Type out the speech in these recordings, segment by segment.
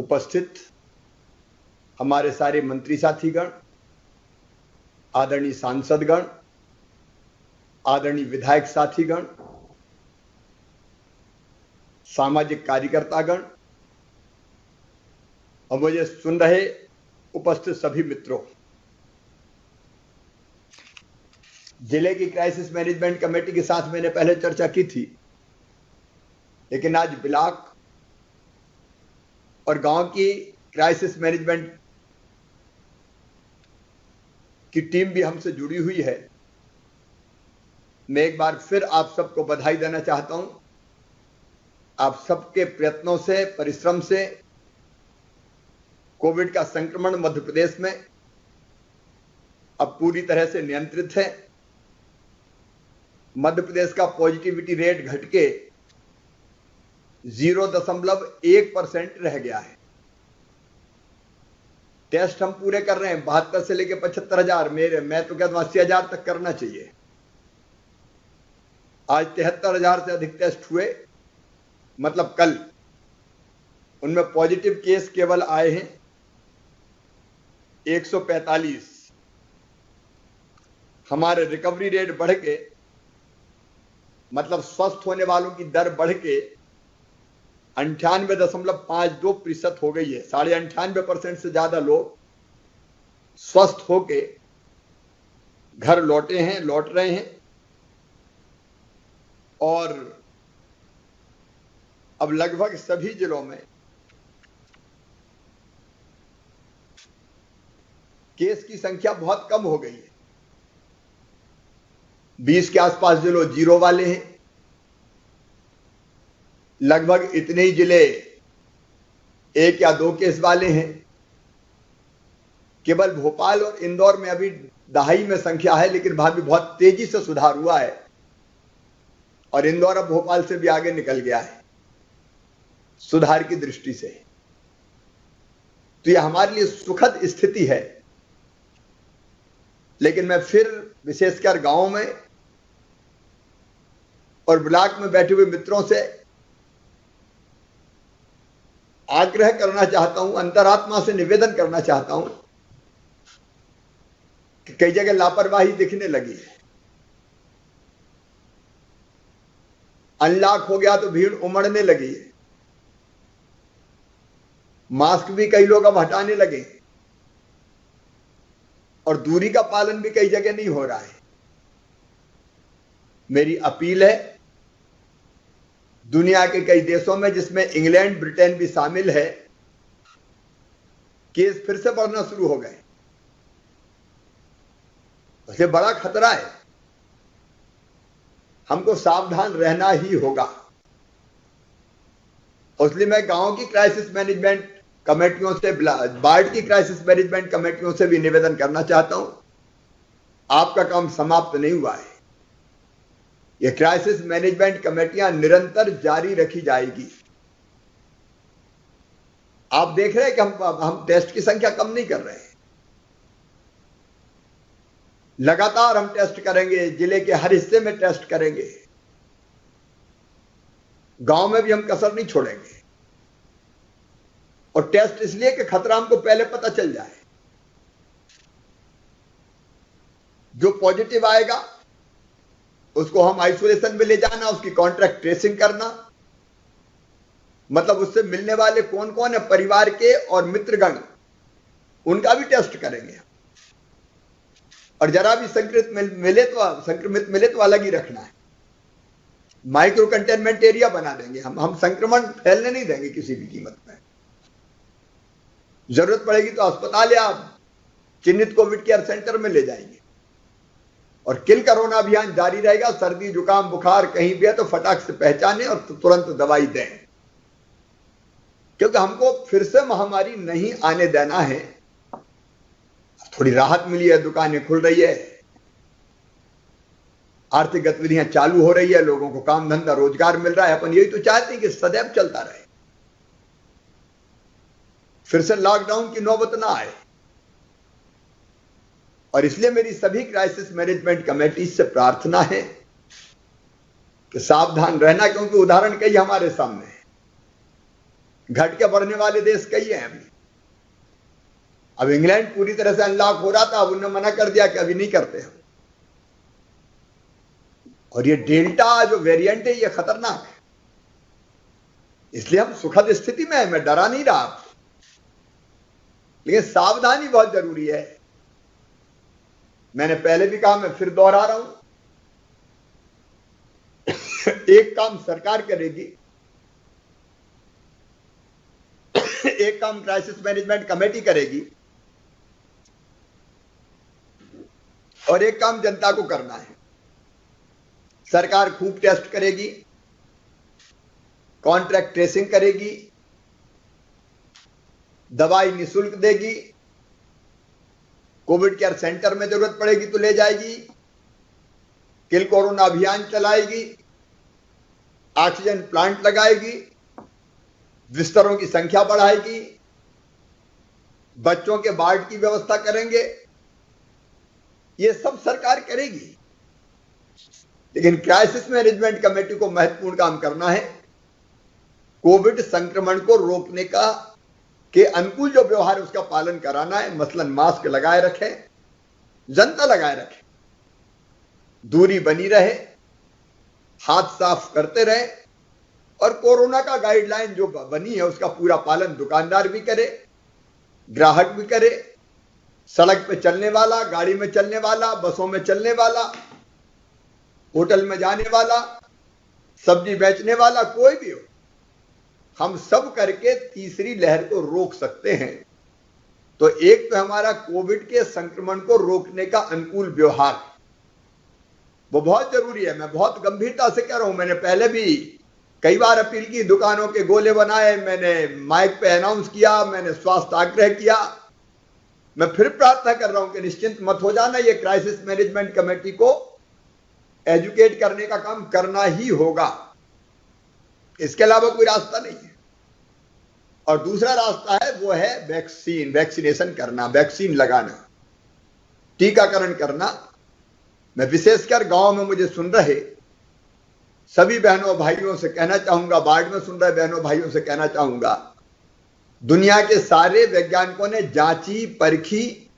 उपस्थित हमारे सारे मंत्री साथीगण, आदरणीय सांसदगण, आदरणीय विधायक साथीगण, सामाजिक कार्यकर्तागण और मुझे सुन रहे उपस्थित सभी मित्रों, जिले की क्राइसिस मैनेजमेंट कमेटी के साथ मैंने पहले चर्चा की थी, लेकिन आज ब्लॉक और गांव की क्राइसिस मैनेजमेंट की टीम भी हमसे जुड़ी हुई है। मैं एक बार फिर आप सबको बधाई देना चाहता हूं। आप सबके प्रयत्नों से, परिश्रम से कोविड का संक्रमण मध्य प्रदेश में अब पूरी तरह से नियंत्रित है। मध्य प्रदेश का पॉजिटिविटी रेट घट के 0.1% रह गया है। टेस्ट हम पूरे कर रहे हैं, 72 से लेकर 75,000, मैं तो कहता हूं 80,000 तक करना चाहिए। आज 73,000 से अधिक टेस्ट हुए, मतलब कल उनमें पॉजिटिव केस केवल आए हैं 145। हमारे रिकवरी रेट बढ़ के, मतलब स्वस्थ होने वालों की दर बढ़ के 98.52% हो गई है। 98.5% से ज्यादा लोग स्वस्थ होके घर लौट रहे हैं और अब लगभग सभी जिलों में केस की संख्या बहुत कम हो गई है। 20 के आसपास जिलों जीरो वाले हैं। लगभग इतने ही जिले 1 या 2 केस वाले हैं। केवल भोपाल और इंदौर में अभी 2.5 में संख्या है, लेकिन वहां भी बहुत तेजी से सुधार हुआ है और इंदौर अब भोपाल से भी आगे निकल गया है सुधार की दृष्टि से। तो यह हमारे लिए सुखद स्थिति है। लेकिन मैं फिर विशेषकर गांवों में और ब्लॉक में बैठे हुए मित्रों से आग्रह करना चाहता हूं, अंतरात्मा से निवेदन करना चाहता हूं कि कई जगह लापरवाही दिखने लगी है। अनलॉक हो गया तो भीड़ उमड़ने लगी है। मास्क भी कई लोग अब हटाने लगे और दूरी का पालन भी कई जगह नहीं हो रहा है। मेरी अपील है, दुनिया के कई देशों में, जिसमें इंग्लैंड, ब्रिटेन भी शामिल है, केस फिर से बढ़ना शुरू हो गए। उसे बड़ा खतरा है। हमको सावधान रहना ही होगा। इसलिए मैं गांव की क्राइसिस मैनेजमेंट कमेटियों से, वार्ड की क्राइसिस मैनेजमेंट कमेटियों से भी निवेदन करना चाहता हूं, आपका काम समाप्त नहीं हुआ है। यह क्राइसिस मैनेजमेंट कमेटियां निरंतर जारी रखी जाएगी। आप देख रहे हैं कि हम टेस्ट की संख्या कम नहीं कर रहे हैं। लगातार हम टेस्ट करेंगे, जिले के हर हिस्से में टेस्ट करेंगे, गांव में भी हम कसर नहीं छोड़ेंगे। और टेस्ट इसलिए कि खतरा हमको पहले पता चल जाए। जो पॉजिटिव आएगा उसको हम आइसोलेशन में ले जाना, उसकी कॉन्ट्रैक्ट ट्रेसिंग करना, मतलब उससे मिलने वाले कौन कौन है, परिवार के और मित्रगण, उनका भी टेस्ट करेंगे। और जरा भी संक्रमित मिले तो अलग ही रखना है। माइक्रो कंटेनमेंट एरिया बना देंगे। हम संक्रमण फैलने नहीं देंगे किसी भी कीमत में। जरूरत पड़ेगी तो अस्पताल या चिन्हित कोविड केयर सेंटर में ले जाएंगे। और किल कोरोना अभियान जारी रहेगा। सर्दी, जुकाम, बुखार कहीं भी है तो फटाक से पहचाने और तुरंत दवाई दें, क्योंकि हमको फिर से महामारी नहीं आने देना है। थोड़ी राहत मिली है, दुकानें खुल रही है, आर्थिक गतिविधियां चालू हो रही है, लोगों को काम धंधा रोजगार मिल रहा है। अपन यही तो चाहते हैं कि सदैव चलता रहे, फिर से लॉकडाउन की नौबत ना आए। और इसलिए मेरी सभी क्राइसिस मैनेजमेंट कमेटी से प्रार्थना है कि सावधान रहना, क्योंकि उदाहरण कई हमारे सामने है। घट के बढ़ने वाले देश कई हैं अभी। अब इंग्लैंड पूरी तरह से अनलॉक हो रहा था, अब उन्होंने मना कर दिया कि अभी नहीं करते हम। और ये डेल्टा जो वेरिएंट है ये खतरनाक है, इसलिए हम सुखद स्थिति में है। मैं डरा नहीं रहा आपको, लेकिन सावधानी बहुत जरूरी है। मैंने पहले भी कहा, मैं फिर दोहरा रहा हूं, एक काम सरकार करेगी, एक काम क्राइसिस मैनेजमेंट कमेटी करेगी, और एक काम जनता को करना है। सरकार खूब टेस्ट करेगी, कॉन्ट्रैक्ट ट्रेसिंग करेगी, दवाई निःशुल्क देगी, कोविड केयर सेंटर में जरूरत पड़ेगी तो ले जाएगी, किल कोरोना अभियान चलाएगी, ऑक्सीजन प्लांट लगाएगी, बिस्तरों की संख्या बढ़ाएगी, बच्चों के वार्ड की व्यवस्था करेंगे। ये सब सरकार करेगी, लेकिन क्राइसिस मैनेजमेंट कमेटी को महत्वपूर्ण काम करना है। कोविड संक्रमण को रोकने का के अनुकूल जो व्यवहार है उसका पालन कराना है। मसलन मास्क लगाए रखें, जनता लगाए रखे, दूरी बनी रहे, हाथ साफ करते रहे, और कोरोना का गाइडलाइन जो बनी है उसका पूरा पालन दुकानदार भी करे, ग्राहक भी करे, सड़क पे चलने वाला, गाड़ी में चलने वाला, बसों में चलने वाला, होटल में जाने वाला, सब्जी बेचने वाला, कोई भी हो। हम सब करके तीसरी लहर को रोक सकते हैं। तो एक तो हमारा कोविड के संक्रमण को रोकने का अनुकूल व्यवहार, वो बहुत जरूरी है। मैं बहुत गंभीरता से कह रहा हूं, मैंने पहले भी कई बार अपील की, दुकानों के गोले बनाए, मैंने माइक पे अनाउंस किया, मैंने स्वास्थ्य आग्रह किया। मैं फिर प्रार्थना कर रहा हूं कि निश्चिंत मत हो जाना, ये क्राइसिस मैनेजमेंट कमेटी को एजुकेट करने का काम करना ही होगा, इसके अलावा कोई रास्ता नहीं है। और दूसरा रास्ता है वो है वैक्सीन, वैक्सीनेशन करना, वैक्सीन लगाना, टीकाकरण करना। मैं विशेषकर गांव में मुझे सुन रहे सभी बहनों भाइयों से कहना चाहूंगा, वार्ड में सुन रहे बहनों भाइयों से कहना चाहूंगा, दुनिया के सारे वैज्ञानिकों ने जांची, परखी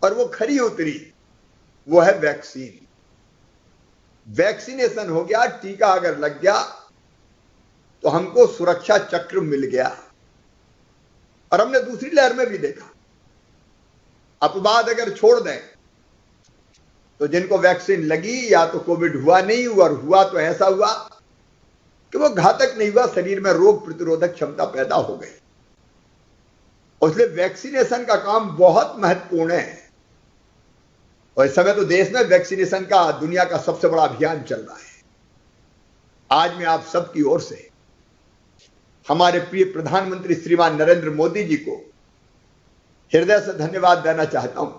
और वो खरी उतरी, वो है वैक्सीन। वैक्सीनेशन हो गया, टीका अगर लग गया तो हमको सुरक्षा चक्र मिल गया। और हमने दूसरी लहर में भी देखा, अपवाद अगर छोड़ दें तो जिनको वैक्सीन लगी या तो कोविड हुआ नहीं हुआ, और हुआ तो ऐसा हुआ कि वो घातक नहीं हुआ, शरीर में रोग प्रतिरोधक क्षमता पैदा हो गई। इसलिए वैक्सीनेशन का काम बहुत महत्वपूर्ण है। और इस समय तो देश में वैक्सीनेशन का दुनिया का सबसे बड़ा अभियान चल रहा है। आज मैं आप सबकी ओर से हमारे प्रिय प्रधानमंत्री श्रीमान नरेंद्र मोदी जी को हृदय से धन्यवाद देना चाहता हूं।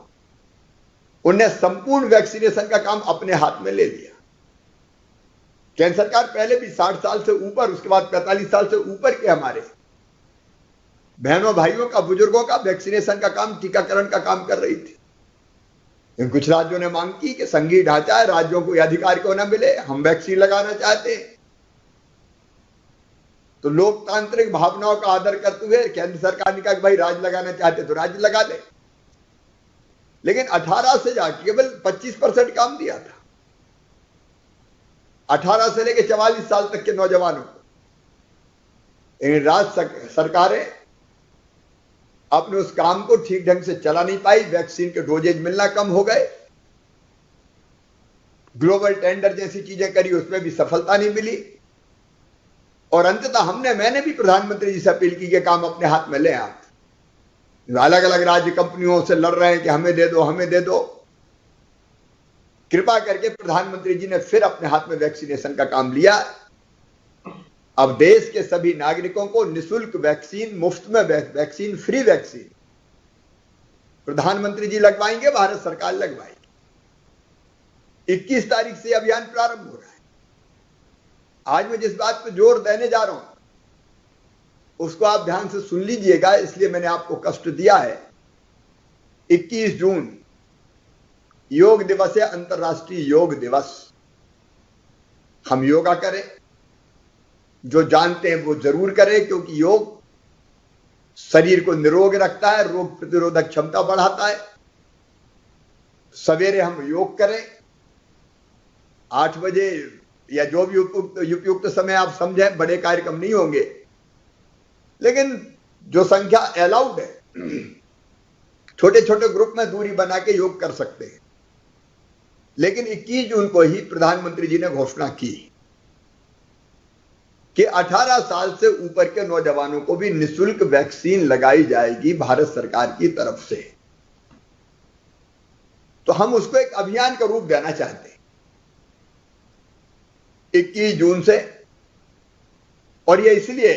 उन्हें संपूर्ण वैक्सीनेशन का काम अपने हाथ में ले लिया। केंद्र सरकार पहले भी 60 साल से ऊपर, उसके बाद 45 साल से ऊपर के हमारे बहनों भाइयों का, बुजुर्गों का वैक्सीनेशन का काम, टीकाकरण का काम कर रही थी। कुछ राज्यों ने मांग की कि संघीय ढांचा है, राज्यों को यह अधिकार क्यों ना मिले, हम वैक्सीन लगाना चाहते हैं। तो लोकतांत्रिक भावनाओं का आदर करते हुए केंद्र सरकार ने कहा कि भाई राज्य लगाना चाहते तो राज्य लगा दे। लेकिन 18 से जाकर केवल 25% काम दिया था, 18 से लेकर 44 साल तक के नौजवानों को। लेकिन राज्य सरकारें अपने उस काम को ठीक ढंग से चला नहीं पाई, वैक्सीन के डोजेज मिलना कम हो गए, ग्लोबल टेंडर जैसी चीजें करी, उसमें भी सफलता नहीं मिली। और अंततः मैंने भी प्रधानमंत्री जी से अपील की कि काम अपने हाथ में ले आप। अलग अलग राज्य कंपनियों से लड़ रहे हैं कि हमें दे दो, हमें दे दो। कृपा करके प्रधानमंत्री जी ने फिर अपने हाथ में वैक्सीनेशन का काम लिया। अब देश के सभी नागरिकों को निःशुल्क वैक्सीन, मुफ्त में वैक्सीन, फ्री वैक्सीन प्रधानमंत्री जी लगवाएंगे, भारत सरकार लगवाएगी। 21 तारीख से अभियान प्रारंभ हो रहा है। आज मैं जिस बात पर जोर देने जा रहा हूं उसको आप ध्यान से सुन लीजिएगा, इसलिए मैंने आपको कष्ट दिया है। 21 जून योग दिवस है, अंतर्राष्ट्रीय योग दिवस। हम योगा करें, जो जानते हैं वो जरूर करें, क्योंकि योग शरीर को निरोग रखता है, रोग प्रतिरोधक क्षमता बढ़ाता है। सवेरे हम योग करें 8 बजे या जो भी उपयुक्त समय आप समझें। बड़े कार्यक्रम नहीं होंगे, लेकिन जो संख्या अलाउड है, छोटे छोटे ग्रुप में दूरी बना के योग कर सकते हैं। लेकिन 21 जून को ही प्रधानमंत्री जी ने घोषणा की कि 18 साल से ऊपर के नौजवानों को भी निःशुल्क वैक्सीन लगाई जाएगी भारत सरकार की तरफ से। तो हम उसको एक अभियान का रूप देना चाहते हैं 21 जून से। और यह इसलिए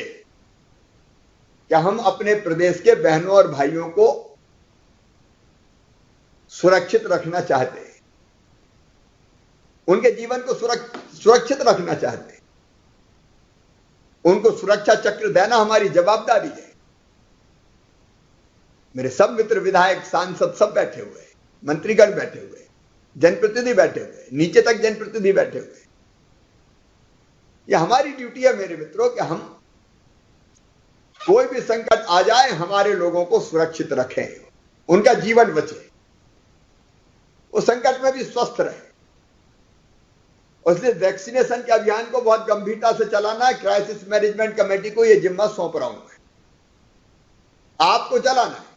कि हम अपने प्रदेश के बहनों और भाइयों को सुरक्षित रखना चाहते हैं, उनके जीवन को सुरक्षित रखना चाहते हैं। उनको सुरक्षा चक्र देना हमारी जवाबदारी है। मेरे सब मित्र, विधायक, सांसद सब बैठे हुए, मंत्रीगण बैठे हुए, जनप्रतिनिधि बैठे हुए, नीचे तक जनप्रतिनिधि बैठे हुए। यह हमारी ड्यूटी है मेरे मित्रों कि हम कोई भी संकट आ जाए हमारे लोगों को सुरक्षित रखें, उनका जीवन बचे, उस संकट में भी स्वस्थ रहे। इसलिए वैक्सीनेशन के अभियान को बहुत गंभीरता से चलाना है। क्राइसिस मैनेजमेंट कमेटी को यह जिम्मा सौंप रहा हूं मैं, आपको चलाना है।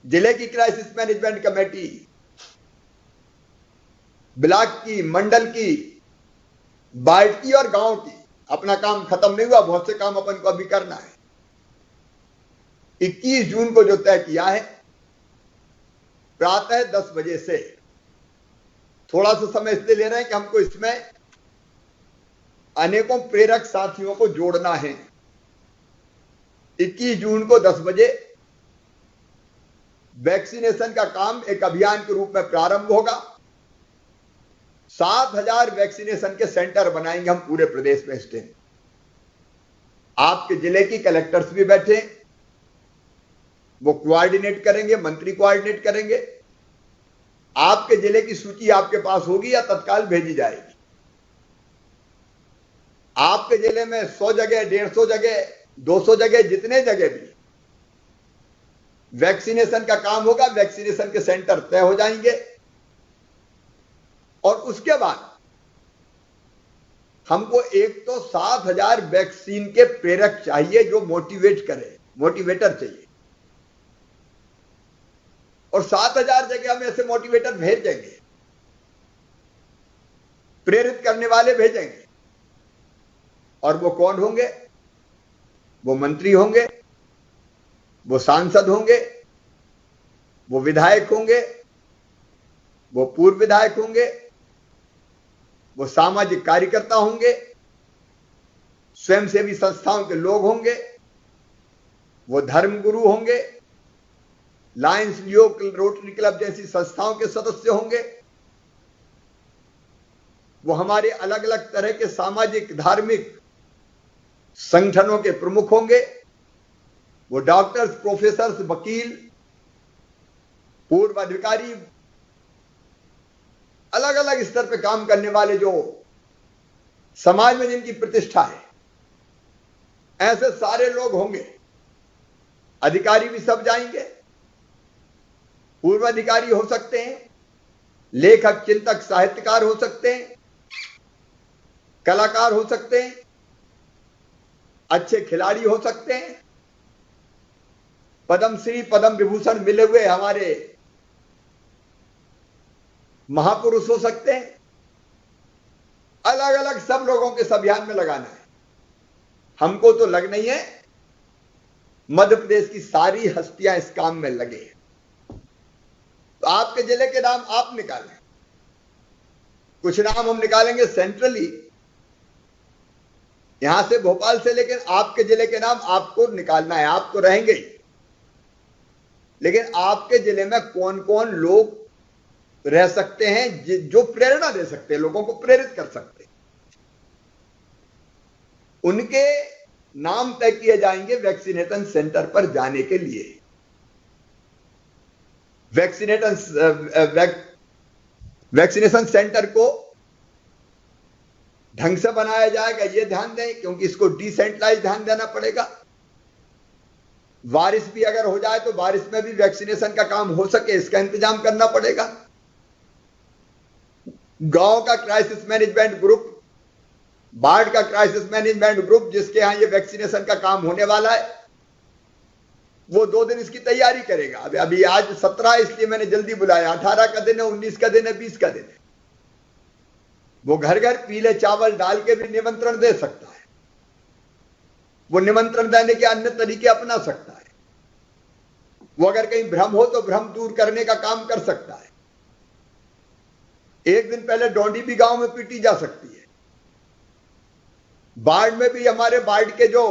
जिले की क्राइसिस मैनेजमेंट कमेटी, ब्लॉक की, मंडल की, वार्ड की और गांव की, अपना काम खत्म नहीं हुआ, बहुत से काम अपन को अभी करना है। 21 जून को जो तय किया है, प्रातः 10 बजे से, थोड़ा सा समय इसलिए ले रहे हैं कि हमको इसमें अनेकों प्रेरक साथियों को जोड़ना है। 21 जून को 10 बजे वैक्सीनेशन का काम एक अभियान के रूप में प्रारंभ होगा। 7,000 वैक्सीनेशन के सेंटर बनाएंगे हम पूरे प्रदेश में। स्टेट आपके जिले की कलेक्टर्स भी बैठे, वो कोऑर्डिनेट करेंगे, मंत्री कोऑर्डिनेट करेंगे। आपके जिले की सूची आपके पास होगी या तत्काल भेजी जाएगी। आपके जिले में 100 जगह, 150 जगह, 200 जगह, जितने जगह भी वैक्सीनेशन का काम होगा, वैक्सीनेशन के सेंटर तय हो जाएंगे। और उसके बाद हमको एक तो 7,000 वैक्सीन के प्रेरक चाहिए जो मोटिवेट करे, मोटिवेटर चाहिए। और 7,000 जगह हम ऐसे मोटिवेटर भेजेंगे, प्रेरित करने वाले भेजेंगे। और वो कौन होंगे? वो मंत्री होंगे, वो सांसद होंगे, वो विधायक होंगे, वो पूर्व विधायक होंगे, वो सामाजिक कार्यकर्ता होंगे, स्वयंसेवी संस्थाओं के लोग होंगे, वो धर्मगुरु होंगे, लायंस लियो रोटरी क्लब जैसी संस्थाओं के सदस्य होंगे, वो हमारे अलग अलग तरह के सामाजिक धार्मिक संगठनों के प्रमुख होंगे, वो डॉक्टर्स, प्रोफेसर्स, वकील, पूर्व अधिकारी, अलग अलग स्तर पर काम करने वाले जो समाज में जिनकी प्रतिष्ठा है, ऐसे सारे लोग होंगे। अधिकारी भी सब जाएंगे, पूर्व अधिकारी हो सकते हैं, लेखक, चिंतक, साहित्यकार हो सकते हैं, कलाकार हो सकते हैं, अच्छे खिलाड़ी हो सकते हैं, पद्मश्री, पद्म विभूषण मिले हुए हमारे महापुरुष हो सकते हैं। अलग अलग सब लोगों के इस अभियान में लगाना है। हमको तो लगना ही है, मध्य प्रदेश की सारी हस्तियां इस काम में लगे। तो आपके जिले के नाम आप निकालें, कुछ नाम हम निकालेंगे सेंट्रली, यहां से भोपाल से, लेकिन आपके जिले के नाम आपको निकालना है। आप तो रहेंगे ही, लेकिन आपके जिले में कौन कौन लोग रह सकते हैं जो प्रेरणा दे सकते हैं, लोगों को प्रेरित कर सकते हैं, उनके नाम तय किए जाएंगे वैक्सीनेशन सेंटर पर जाने के लिए। वैक्सीनेशन सेंटर को ढंग से बनाया जाएगा ये ध्यान दें, क्योंकि इसको डिसेंट्रलाइज ध्यान देना पड़ेगा। बारिश भी अगर हो जाए तो बारिश में भी वैक्सीनेशन का काम हो सके, इसका इंतजाम करना पड़ेगा। गांव का क्राइसिस मैनेजमेंट ग्रुप, बाढ़ का क्राइसिस मैनेजमेंट ग्रुप, जिसके यहां ये वैक्सीनेशन का काम होने वाला है, वो 2 दिन इसकी तैयारी करेगा। अभी आज 17 इसलिए मैंने जल्दी बुलाया, 18 का दिन है, 19 का दिन है, 20 का दिन है। वो घर घर पीले चावल डाल के भी निमंत्रण दे सकता है, वो निमंत्रण देने के अन्य तरीके अपना सकता है, वो अगर कहीं भ्रम हो तो भ्रम दूर करने का काम कर सकता है। एक दिन पहले डोंडी भी गांव में पीटी जा सकती है। बाढ़ में भी हमारे बाढ़ के जो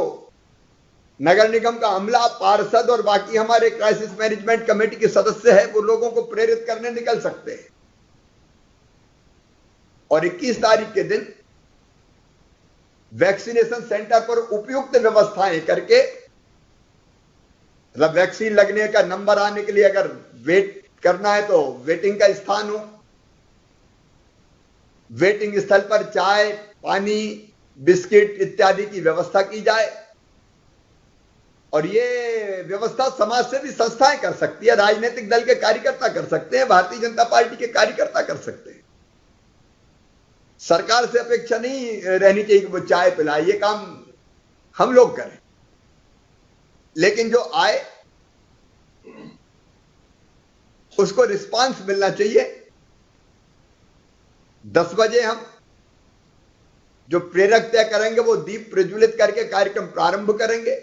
नगर निगम का अमला, पार्षद और बाकी हमारे क्राइसिस मैनेजमेंट कमेटी के सदस्य हैं, वो लोगों को प्रेरित करने निकल सकते हैं। और 21 तारीख के दिन वैक्सीनेशन सेंटर पर उपयुक्त व्यवस्थाएं करके, मतलब वैक्सीन लगने का नंबर आने के लिए अगर वेट करना है तो वेटिंग का स्थान हो, वेटिंग स्थल पर चाय, पानी, बिस्किट इत्यादि की व्यवस्था की जाए। और ये व्यवस्था समाज सेवी संस्थाएं कर सकती है, राजनीतिक दल के कार्यकर्ता कर सकते हैं, भारतीय जनता पार्टी के कार्यकर्ता कर सकते हैं। सरकार से अपेक्षा नहीं रहनी चाहिए कि वो चाय पिलाए, ये काम हम लोग करें। लेकिन जो आए उसको रिस्पांस मिलना चाहिए। 10 बजे हम जो प्रेरक तय करेंगे वो दीप प्रज्वलित करके कार्यक्रम प्रारंभ करेंगे।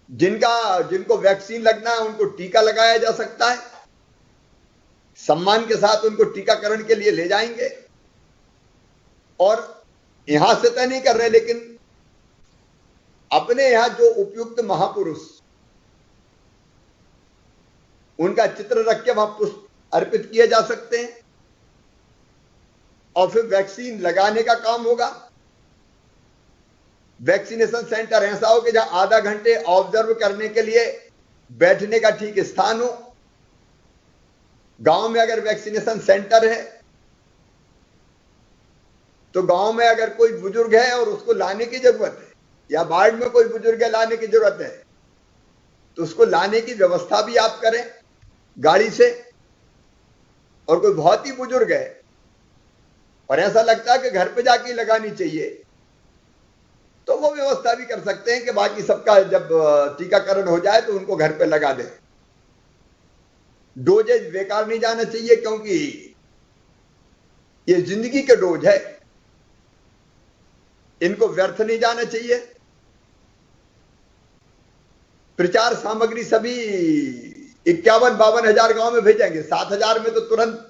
जिनको वैक्सीन लगना है उनको टीका लगाया जा सकता है, सम्मान के साथ उनको टीकाकरण के लिए ले जाएंगे। और यहां से तय नहीं कर रहे, लेकिन अपने यहां जो उपयुक्त महापुरुष, उनका चित्र रख के वहां पुष्प अर्पित किए जा सकते हैं। और फिर वैक्सीन लगाने का काम होगा। वैक्सीनेशन सेंटर ऐसा हो कि जहां आधा घंटे ऑब्जर्व करने के लिए बैठने का ठीक स्थान हो। गांव में अगर वैक्सीनेशन सेंटर है तो गांव में अगर कोई बुजुर्ग है और उसको लाने की जरूरत है, या वार्ड में कोई बुजुर्ग है लाने की जरूरत है, तो उसको लाने की व्यवस्था भी आप करें गाड़ी से। और कोई बहुत ही बुजुर्ग है और ऐसा लगता है कि घर पे जाके लगानी चाहिए, तो वो व्यवस्था भी कर सकते हैं कि बाकी सबका जब टीकाकरण हो जाए तो उनको घर पे लगा दें। डोजेज बेकार नहीं जाना चाहिए, क्योंकि ये जिंदगी के डोज है, इनको व्यर्थ नहीं जाना चाहिए। प्रचार सामग्री सभी 51-52 हजार गांव में भेजेंगे। 7,000 में तो तुरंत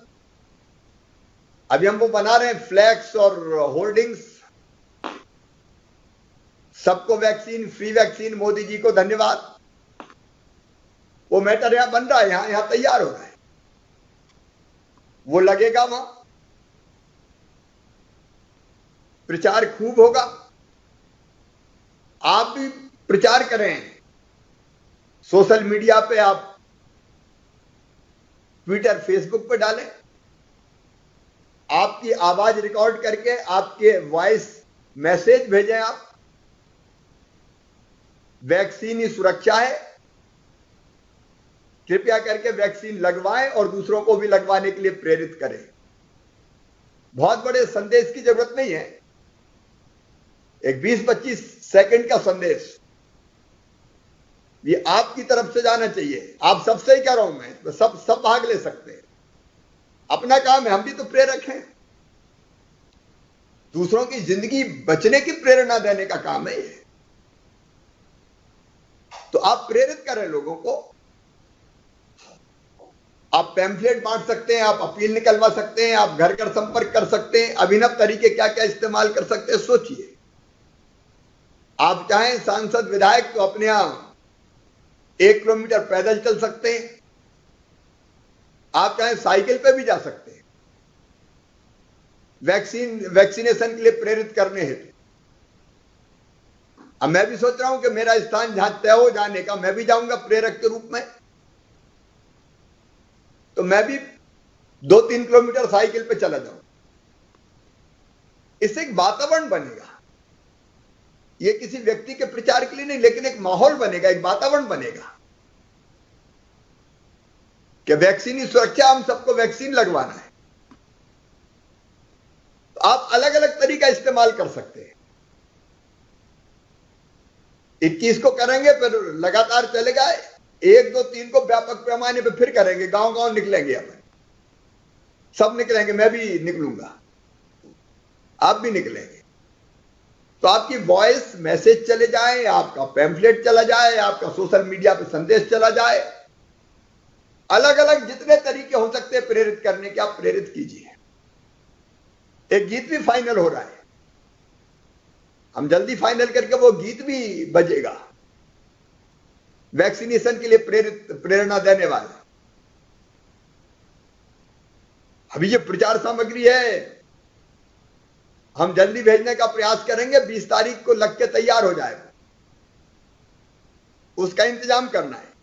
अभी हम वो बना रहे हैं, फ्लैक्स और होर्डिंग्स। सबको vaccine, free vaccine, Modi ji को धन्यवाद। वो मैटर यहां बन रहा है, यहां तैयार हो रहा है, वो लगेगा वहां। प्रचार खूब होगा। आप भी प्रचार करें सोशल मीडिया पे, आप ट्विटर, फेसबुक पे डालें, आपकी आवाज रिकॉर्ड करके आपके वॉइस मैसेज भेजें। आप वैक्सीन ही सुरक्षा है, कृपया करके वैक्सीन लगवाएं और दूसरों को भी लगवाने के लिए प्रेरित करें। बहुत बड़े संदेश की जरूरत नहीं है, एक 20-25 सेकंड का संदेश ये आपकी तरफ से जाना चाहिए। आप सबसे ही कह रहा हूं मैं, तो सब भाग ले सकते हैं, अपना काम है, हम भी तो प्रेरक हैं। दूसरों की जिंदगी बचने की प्रेरणा देने का काम है ये। तो आप प्रेरित करें लोगों को। आप पैम्फलेट बांट सकते हैं, आप अपील निकलवा सकते हैं, आप घर घर संपर्क कर सकते हैं, अभिनव तरीके क्या क्या इस्तेमाल कर सकते हैं, सोचिए। आप चाहें सांसद विधायक तो अपने यहां 1 किलोमीटर पैदल चल सकते हैं, आप चाहें साइकिल पे भी जा सकते हैं वैक्सीनेशन के लिए प्रेरित करने हेतु। अब मैं भी सोच रहा हूं कि मेरा स्थान जहां तय हो जाने का, मैं भी जाऊंगा प्रेरक के रूप में, तो मैं भी 2-3 किलोमीटर साइकिल पे चला जाऊं। इससे एक वातावरण बनेगा। ये किसी व्यक्ति के प्रचार के लिए नहीं, लेकिन एक माहौल बनेगा, एक वातावरण बनेगा कि वैक्सीन की सुरक्षा, हम सबको वैक्सीन लगवाना है। तो आप अलग अलग तरीका इस्तेमाल कर सकते हैं। 21 को करेंगे, फिर लगातार चलेगा, 1, 2, 3 को व्यापक पैमाने पे फिर करेंगे, गांव गांव निकलेंगे, अपन सब निकलेंगे, मैं भी निकलूंगा, आप भी निकलेंगे। तो आपकी वॉइस मैसेज चले जाए, आपका पैम्फलेट चला जाए, आपका सोशल मीडिया पे संदेश चला जाए, अलग अलग जितने तरीके हो सकते हैं प्रेरित करने के, आप प्रेरित कीजिए। एक गीत भी फाइनल हो रहा है, हम जल्दी फाइनल करके वो गीत भी बजेगा, वैक्सीनेशन के लिए प्रेरणा देने वाला। अभी ये प्रचार सामग्री है, हम जल्दी भेजने का प्रयास करेंगे, 20 तारीख को लग के तैयार हो जाएगा, उसका इंतजाम करना है।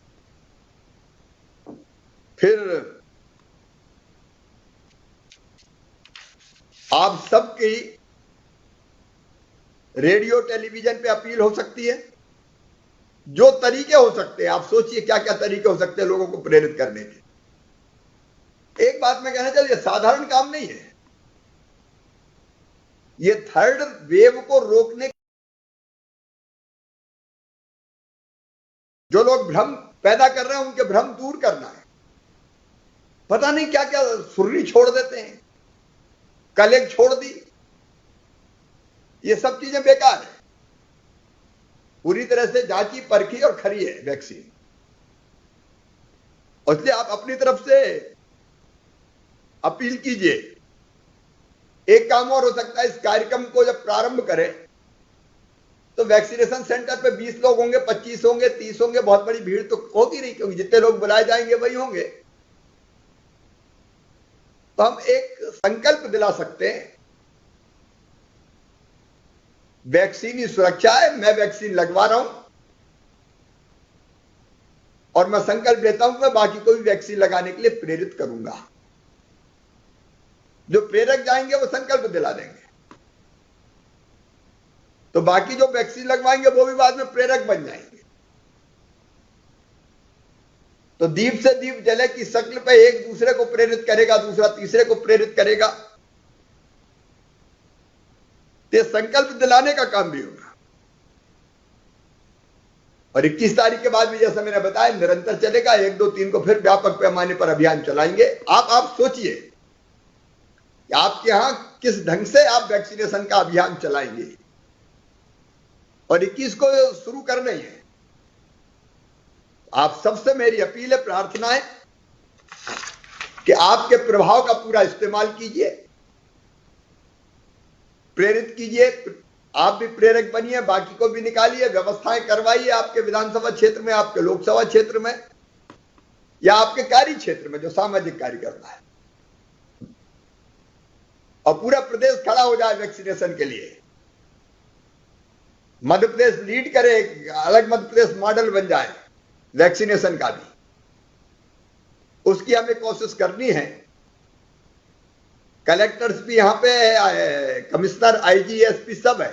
फिर आप सबकी रेडियो टेलीविजन पे अपील हो सकती है, जो तरीके हो सकते हैं, आप सोचिए क्या क्या तरीके हो सकते हैं लोगों को प्रेरित करने के। एक बात मैं कहना चाहूँ, ये साधारण काम नहीं है, ये थर्ड वेव को रोकने, जो लोग भ्रम पैदा कर रहे हैं उनके भ्रम दूर करना है। पता नहीं क्या क्या सुर्री छोड़ देते हैं, कलेग छोड़ दी, ये सब चीजें बेकार है। पूरी तरह से जांची परखी और खरी है वैक्सीन, इसलिए आप अपनी तरफ से अपील कीजिए। एक काम और हो सकता है, इस कार्यक्रम को जब प्रारंभ करें तो वैक्सीनेशन सेंटर पे 20 लोग होंगे, 25 होंगे, 30 होंगे, बहुत बड़ी भीड़ तो होगी नहीं, क्योंकि जितने लोग बुलाए जाएंगे वही होंगे। तो हम एक संकल्प दिला सकते हैं, वैक्सीन की सुरक्षा है, मैं वैक्सीन लगवा रहा हूं और मैं संकल्प लेता हूं कि मैं बाकी को भी वैक्सीन लगाने के लिए प्रेरित करूंगा। जो प्रेरक जाएंगे वो संकल्प दिला देंगे, तो बाकी जो वैक्सीन लगवाएंगे वो भी बाद में प्रेरक बन जाएंगे। तो दीप से दीप जले की शक्ल पे एक दूसरे को प्रेरित करेगा, दूसरा तीसरे को प्रेरित करेगा, तो संकल्प दिलाने का काम भी होगा। और 21 तारीख के बाद भी जैसा मैंने बताया निरंतर चलेगा, 1, 2, 3 को फिर व्यापक पैमाने पर अभियान चलाएंगे। आप सोचिए कि आपके यहां किस ढंग से आप वैक्सीनेशन का अभियान चलाएंगे, और 21 को शुरू करना ही है। आप सबसे मेरी अपील है, प्रार्थना है कि आपके प्रभाव का पूरा इस्तेमाल कीजिए, प्रेरित कीजिए, आप भी प्रेरक बनिए, बाकी को भी निकालिए, व्यवस्थाएं करवाइए आपके विधानसभा क्षेत्र में, आपके लोकसभा क्षेत्र में, या आपके कार्य क्षेत्र में जो सामाजिक कार्य करता है, और पूरा प्रदेश खड़ा हो जाए वैक्सीनेशन के लिए। मध्य प्रदेश लीड करे, अलग मध्य प्रदेश मॉडल बन जाए वैक्सीनेशन का भी, उसकी हमें कोशिश करनी है। कलेक्टर्स भी यहां पे है, कमिश्नर, आईजी, एसपी सब है,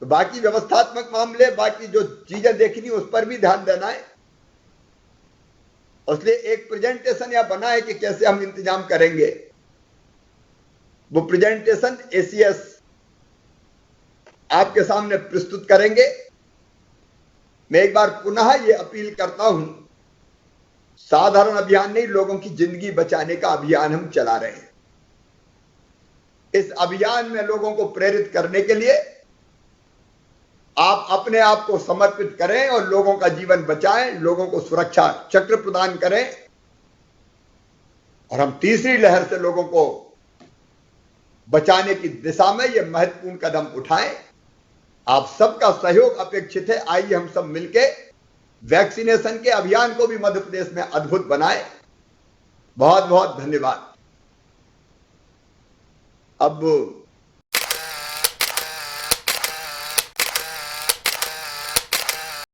तो बाकी व्यवस्थात्मक मामले, बाकी जो चीजें देखनी उस पर भी ध्यान देना है। इसलिए एक प्रेजेंटेशन या बना है कि कैसे हम इंतजाम करेंगे, वो प्रेजेंटेशन एसीएस आपके सामने प्रस्तुत करेंगे। मैं एक बार पुनः ये अपील करता हूं, साधारण अभियान नहीं, लोगों की जिंदगी बचाने का अभियान हम चला रहे हैं। इस अभियान में लोगों को प्रेरित करने के लिए आप अपने आप को समर्पित करें और लोगों का जीवन बचाएं, लोगों को सुरक्षा चक्र प्रदान करें, और हम तीसरी लहर से लोगों को बचाने की दिशा में यह महत्वपूर्ण कदम उठाएं। आप सबका सहयोग अपेक्षित है। आइए हम सब मिलकर वैक्सीनेशन के अभियान को भी मध्य प्रदेश में अद्भुत बनाएं। बहुत बहुत धन्यवाद। अब